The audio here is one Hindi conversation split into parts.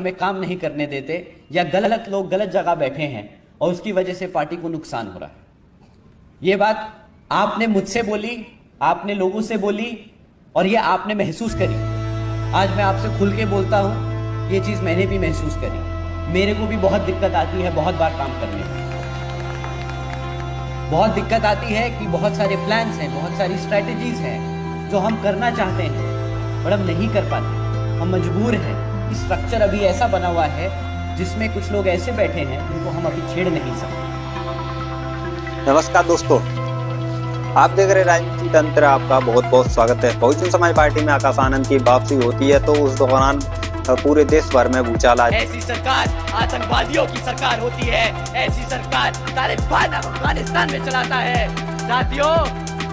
हमें काम नहीं करने देते, या गलत लोग गलत जगह बैठे हैं और उसकी वजह से पार्टी को नुकसान हो रहा है। ये बात आपने मुझसे बोली, आपने लोगों से बोली, और ये आपने महसूस करी। आज मैं आपसे खुल के बोलता हूँ, ये चीज़ मैंने भी महसूस करी। मेरे को भी बहुत दिक्कत आती है बहुत बार काम करने में। बहुत दिक्कत आती है कि बहुत सारे प्लान्स हैं, बहुत सारी स्ट्रैटेजीज हैं जो हम करना चाहते हैं पर हम नहीं कर पाते, हम मजबूर हैं। स्ट्रक्चर अभी ऐसा बना हुआ है जिसमें कुछ लोग ऐसे बैठे हैं जिनको हम अभी छेड़ नहीं सकते। नमस्कार दोस्तों, आप देख रहे राजनीति तंत्र। आपका बहुत बहुत स्वागत है। बहुजन समाज पार्टी में आकाश आनंद की वापसी होती है तो उस दौरान पूरे देश भर में भूचाल आए। ऐसी सरकार आतंकवादियों की सरकार होती है, ऐसी सरकार तालिबान अफगानिस्तान में चलाता है। साथियों,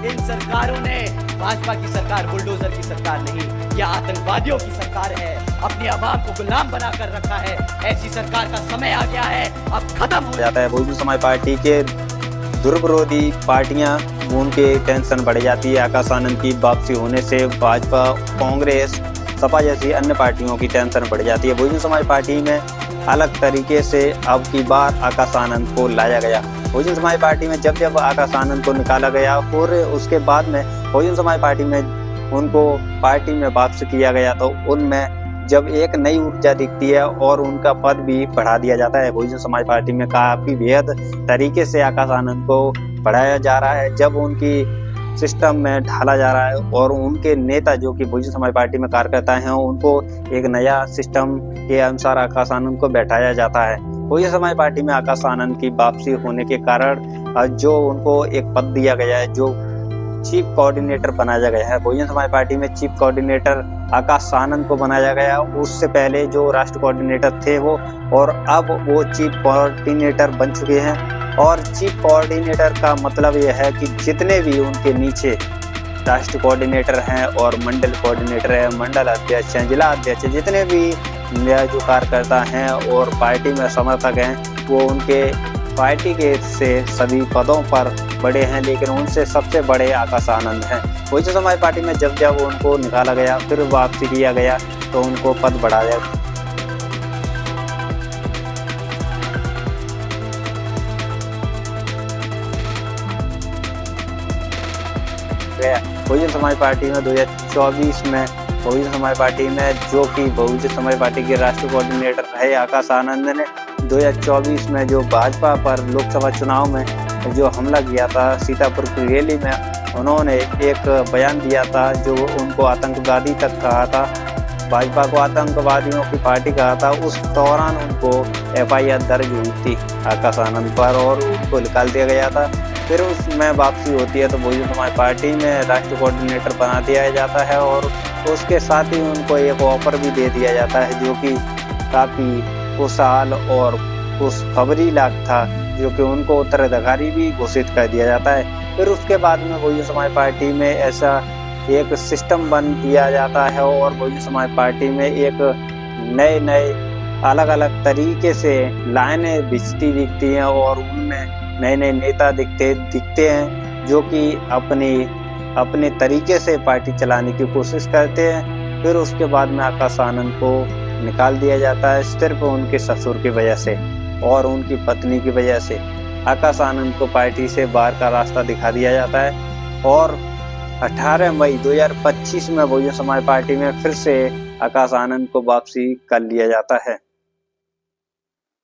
इन सरकारों ने भाजपा की सरकार बुलडोजर की सरकार नहीं, यह आतंकवादियों की सरकार है। अपनी आवाम को गुलाम बनाकर रखा है। ऐसी सरकार का समय आ गया है, अब खत्म हो जाता है। बहुजन समाज पार्टी के दुर्विरोधी पार्टियां, उनके टेंशन बढ़ जाती है। आकाश आनंद की वापसी होने से भाजपा, कांग्रेस, सपा जैसी अन्य पार्टियों की टेंशन बढ़ जाती है। बहुजन समाज पार्टी में अलग तरीके से अब की बार आकाश आनंद को लाया गया। बहुजन समाज पार्टी में जब आकाश आनंद को निकाला गया और उसके बाद में बहुजन समाज पार्टी में उनको पार्टी में वापस किया गया तो उनमें जब एक नई ऊर्जा दिखती है और उनका पद भी बढ़ा दिया जाता है। बहुजन समाज पार्टी में काफी बेहद तरीके से आकाश आनंद को बढ़ाया जा रहा है, जब उनकी सिस्टम में ढाला जा रहा है और उनके नेता जो कि बहुजन समाज पार्टी में कार्यकर्ता हैं उनको एक नया सिस्टम के अनुसार आकाश आनंद को बैठाया जाता है। बहुजन समाज पार्टी में आकाश आनंद की वापसी होने के कारण जो उनको एक पद दिया गया है, जो चीफ कोऑर्डिनेटर बनाया गया है। बहुजन समाज पार्टी में चीफ कोऑर्डिनेटर आकाश आनंद को बनाया गया। उससे पहले जो राष्ट्रीय कोऑर्डिनेटर थे वो, और अब वो चीफ कोऑर्डिनेटर बन चुके हैं। और चीफ कोऑर्डिनेटर का मतलब यह है कि जितने भी उनके नीचे राष्ट्रीय कोऑर्डिनेटर हैं और मंडल कोऑर्डिनेटर है, मंडल अध्यक्ष हैं, जिला अध्यक्ष, जितने भी जो कार्यकर्ता हैं और पार्टी में समर्थक हैं, वो उनके पार्टी के से सभी पदों पर बड़े हैं, लेकिन उनसे सबसे बड़े आकाश आनंद हैं। बहुजन समाज पार्टी में जब उनको निकाला गया, फिर वापसी किया गया तो उनको पद बढ़ाया गया। बहुजन समाज पार्टी में 2024 में बहुजन समाज पार्टी में जो कि बहुजन समाज पार्टी के राष्ट्रीय कोऑर्डिनेटर रहे आकाश आनंद ने 2024 में जो भाजपा पर लोकसभा चुनाव में जो हमला किया था सीतापुर की रैली में, उन्होंने एक बयान दिया था जो उनको आतंकवादी तक कहा था, भाजपा को आतंकवादियों की पार्टी कहा था। उस दौरान उनको FIR दर्ज हुई थी आकाश आनंद पर और उनको निकाल दिया गया था। फिर उसमें वापसी होती है तो बहुजन समाज पार्टी में राष्ट्रीय कोऑर्डिनेटर बना दिया जाता है और उसके साथ ही उनको एक ऑफर भी दे दिया जाता है जो कि काफ़ी खुशहाल और खुशखबरी लायक था, जो कि उनको उत्तराधिकारी भी घोषित कर दिया जाता है। फिर उसके बाद में बहुजन समाज पार्टी में ऐसा एक सिस्टम बन दिया जाता है और बहुजन समाज पार्टी में एक नए अलग अलग तरीके से लाइनें दिखती हैं और उनमें नए नेता दिखते हैं जो कि अपने तरीके से पार्टी चलाने की कोशिश करते हैं। फिर उसके बाद में आकाश आनंद को निकाल दिया जाता है सिर्फ उनके ससुर की वजह से और उनकी पत्नी की वजह से। आकाश आनंद को पार्टी से बाहर का रास्ता दिखा दिया जाता है और 18 मई 2025 में बहुजन समाज पार्टी में फिर से आकाश आनंद को वापसी कर लिया जाता है।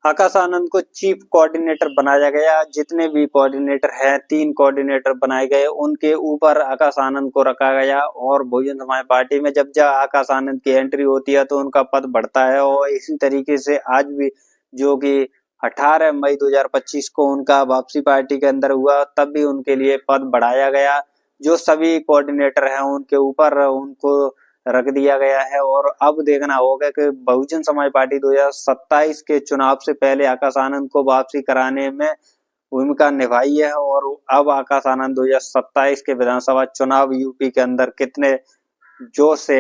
आकाश आनंद को चीफ कोऑर्डिनेटर बनाया गया। जितने भी कोऑर्डिनेटर हैं, 3 कोऑर्डिनेटर बनाए गए, उनके ऊपर आकाश आनंद को रखा गया और बहुजन समाज पार्टी में जब आकाश आनंद की एंट्री होती है तो उनका पद बढ़ता है। और इसी तरीके से आज भी जो कि 18 मई 2025 को उनका वापसी पार्टी के अंदर हुआ, तब भी उनके लिए पद बढ़ाया गया। जो सभी कोऑर्डिनेटर हैं उनके ऊपर उनको रख दिया गया है। और अब देखना होगा कि बहुजन समाज पार्टी 2027 के चुनाव से पहले आकाश आनंद को वापसी कराने में भूमिका निभाई है और अब आकाश आनंद 2027 के विधानसभा चुनाव यूपी के अंदर कितने जोश से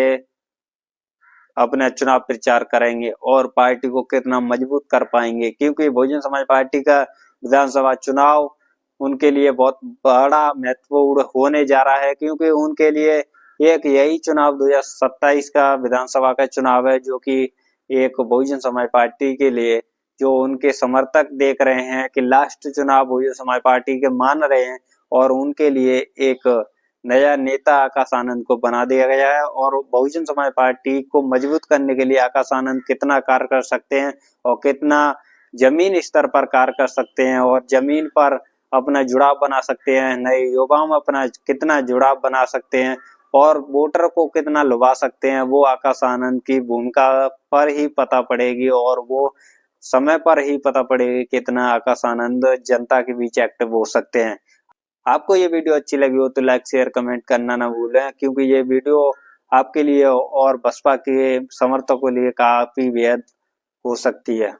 अपना चुनाव प्रचार करेंगे और पार्टी को कितना मजबूत कर पाएंगे, क्योंकि बहुजन समाज पार्टी का विधानसभा चुनाव उनके लिए बहुत बड़ा महत्वपूर्ण होने जा रहा है, क्योंकि उनके लिए एक यही चुनाव 2027 का विधानसभा का चुनाव है जो कि एक बहुजन समाज पार्टी के लिए जो उनके समर्थक देख रहे हैं कि लास्ट चुनाव बहुजन समाज पार्टी के मान रहे हैं और उनके लिए एक नया नेता आकाश आनंद को बना दिया गया है। और बहुजन समाज पार्टी को मजबूत करने के लिए आकाश आनंद कितना कार्य कर सकते हैं और कितना जमीन स्तर पर कार्य कर सकते हैं और जमीन पर अपना जुड़ाव बना सकते हैं, नए युवाओं में अपना कितना जुड़ाव बना सकते हैं और वोटर को कितना लुभा सकते हैं, वो आकाश आनंद की भूमिका पर ही पता पड़ेगी और वो समय पर ही पता पड़ेगी कितना आकाश आनंद जनता के बीच एक्टिव हो सकते हैं। आपको ये वीडियो अच्छी लगी हो तो लाइक शेयर कमेंट करना ना भूलें, क्योंकि ये वीडियो आपके लिए और बसपा के समर्थकों के लिए काफी बेहद हो सकती है।